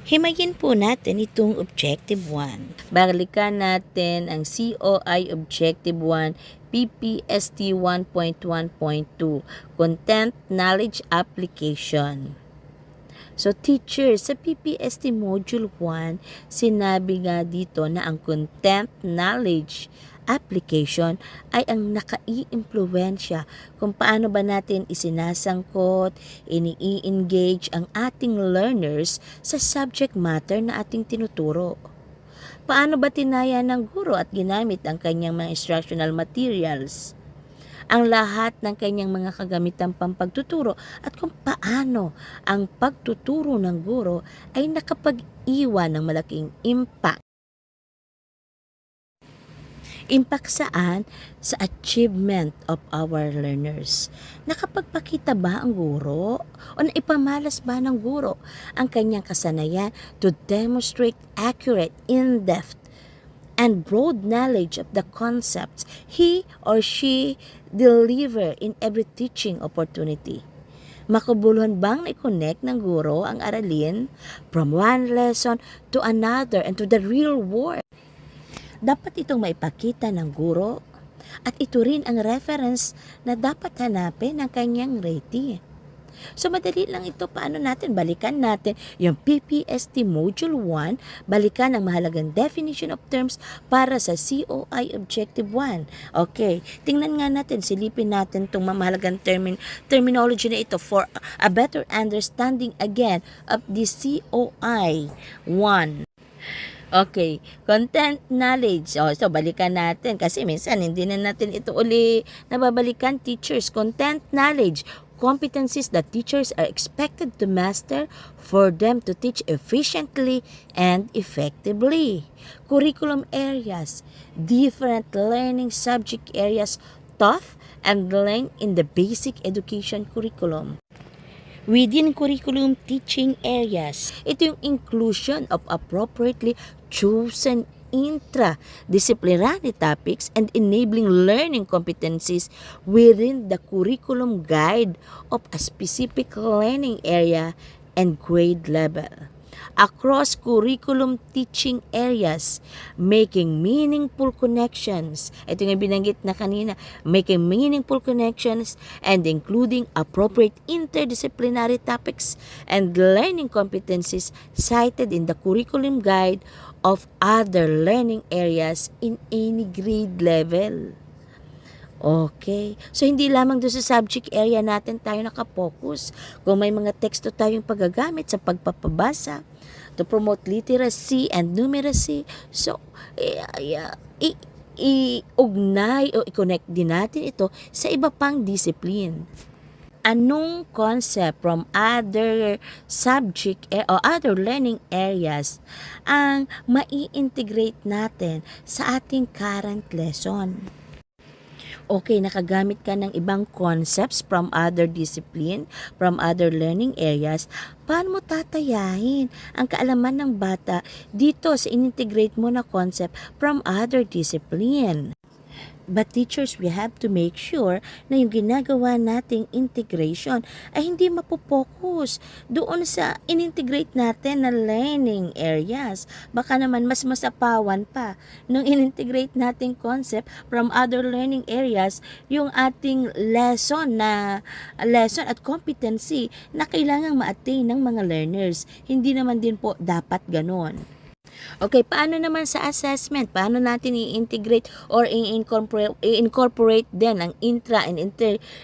Himayin po natin itong Objective 1. Balikan natin ang COI Objective 1, PPST 1.1.2, Content Knowledge Application. So teacher, sa PPST Module 1, sinabi nga dito na ang content knowledge application ay ang nakai-impluwensya kung paano ba natin isinasangkot, ini-engage ang ating learners sa subject matter na ating tinuturo. Paano ba tinaya ng guro at ginamit ang kanyang mga instructional materials? Ang lahat ng kanyang mga kagamitang pampagtuturo at kung paano ang pagtuturo ng guro ay nakapag-iwan ng malaking impact. Impact saan? Sa achievement of our learners. Nakapagpakita ba ang guro? O naipamalas ba ng guro ang kanyang kasanayan to demonstrate accurate, in-depth, and broad knowledge of the concepts he or she deliver in every teaching opportunity? Makabuluhan bang na-connect ng guro ang aralin from one lesson to another and to the real world? Dapat itong maipakita ng guro at ito rin ang reference na dapat hanapin ng kanyang rating. So madali lang ito, paano natin? Balikan natin yung PPST Module 1, balikan ang mahalagang definition of terms para sa COI Objective 1. Okay, tingnan nga natin, silipin natin itong mahalagang terminology na ito for a better understanding again of the COI 1. Okay, content knowledge. So balikan natin kasi minsan hindi na natin ito uli nababalikan, teachers. Content knowledge, competencies that teachers are expected to master for them to teach efficiently and effectively. Curriculum areas, different learning subject areas taught and learned in the basic education curriculum. Within curriculum teaching areas, ito yung inclusion of appropriately chosen intradisciplinary topics and enabling learning competencies within the curriculum guide of a specific learning area and grade level. Across curriculum teaching areas, making meaningful connections. Ito yung binanggit na kanina, making meaningful connections and including appropriate interdisciplinary topics and learning competencies cited in the curriculum guide of other learning areas in any grade level. Okay. So, hindi lamang doon sa subject area natin tayo nakapokus. Kung may mga teksto tayong paggagamit sa pagpapabasa to promote literacy and numeracy, so, i-ugnay o i-connect din natin ito sa iba pang discipline. Anong concept from other subject o other learning areas ang mai-integrate natin sa ating current lesson? Okay, nakagamit ka ng ibang concepts from other discipline, from other learning areas, paano mo tatayahin ang kaalaman ng bata dito sa in-integrate mo na concept from other discipline? But teachers, we have to make sure na yung ginagawa nating integration ay hindi mapopokus doon sa in-integrate natin na learning areas. Baka naman mas masapawan pa nung in-integrate nating concept from other learning areas yung ating lesson at competency na kailangang ma-attain ng mga learners. Hindi naman din po dapat ganon. Okay, paano naman sa assessment? Paano natin i-integrate or i-incorporate din ang intra and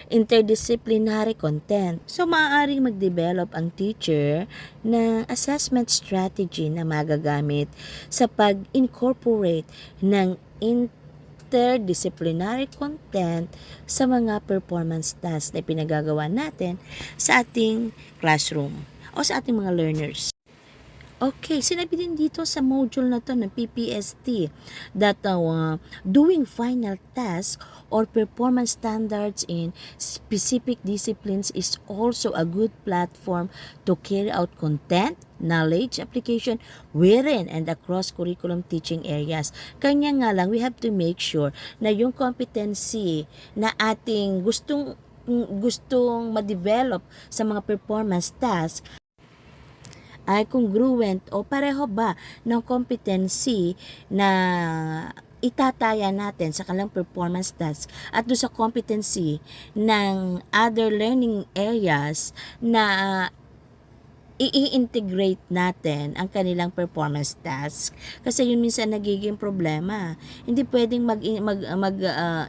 interdisciplinary content? So, maaaring mag-develop ang teacher na assessment strategy na magagamit sa pag-incorporate ng interdisciplinary content sa mga performance tasks na pinagagawa natin sa ating classroom o sa ating mga learners. Okay, sinabi din dito sa module na to ng PPST that doing final task or performance standards in specific disciplines is also a good platform to carry out content, knowledge application within and across curriculum teaching areas. Kanya nga lang, we have to make sure na yung competency na ating gustong ma-develop sa mga performance tasks ay congruent o pareho ba ng competency na itataya natin sa kanilang performance task at doon sa competency ng other learning areas na i-integrate natin ang kanilang performance task. Kasi yun minsan nagiging problema. Hindi pwedeng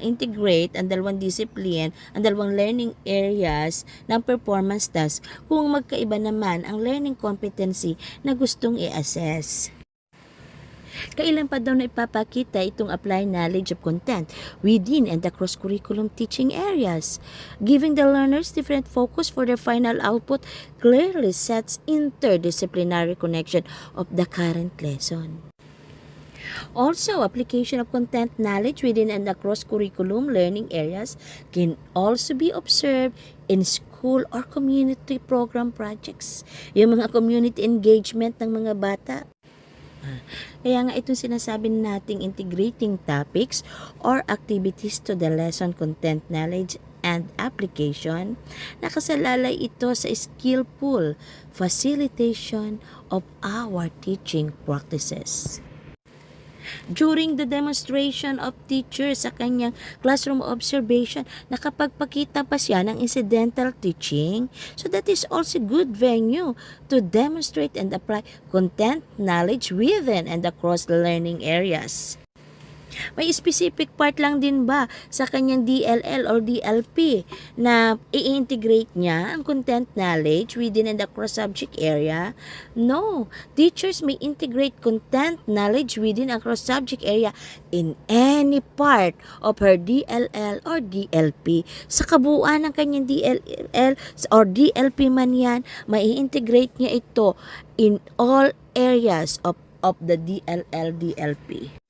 integrate ang dalawang discipline, ang dalawang learning areas ng performance task kung magkaiba naman ang learning competency na gustong i-assess. Kailan pa daw na ipapakita itong applied knowledge of content within and across curriculum teaching areas? Giving the learners different focus for their final output clearly sets interdisciplinary connection of the current lesson. Also, application of content knowledge within and across curriculum learning areas can also be observed in school or community program projects. Yung mga community engagement ng mga bata. Kaya nga itong sinasabi nating integrating topics or activities to the lesson content knowledge and application, nakasalalay ito sa skillful facilitation of our teaching practices. During the demonstration of teachers sa kanyang classroom observation, nakapagpakita pa siya ng incidental teaching. So that is also good venue to demonstrate and apply content knowledge within and across the learning areas. May specific part lang din ba sa kanyang DLL or DLP na i-integrate niya ang content knowledge within and across subject area? No. Teachers may integrate content knowledge within and across subject area in any part of her DLL or DLP. Sa kabuuan ng kanyang DLL or DLP man yan, may integrate niya ito in all areas of the DLL, DLP.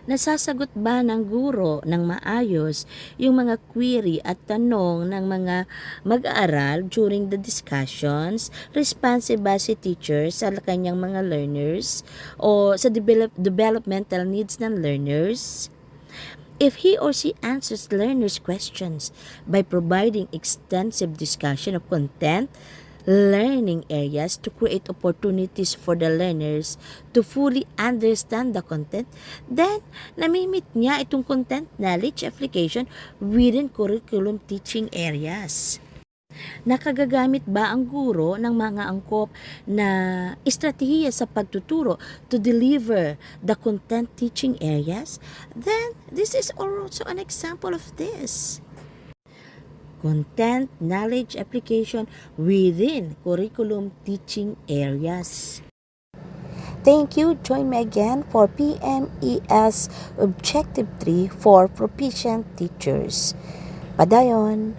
Nasasagot ba ng guro ng maayos yung mga query at tanong ng mga mag-aaral during the discussions? Responsive ba si teacher sa kanyang mga learners o sa developmental needs ng learners? If he or she answers learners' questions by providing extensive discussion of content, learning areas to create opportunities for the learners to fully understand the content, then namimit niya itong content knowledge application within curriculum teaching areas. Nakagagamit ba ang guro ng mga angkop na estratehiya sa pagtuturo to deliver the content teaching areas? Then this is also an example of this. Content knowledge application within curriculum teaching areas. Thank you. Join me again for PMES Objective 3 for Proficient Teachers. Padayon!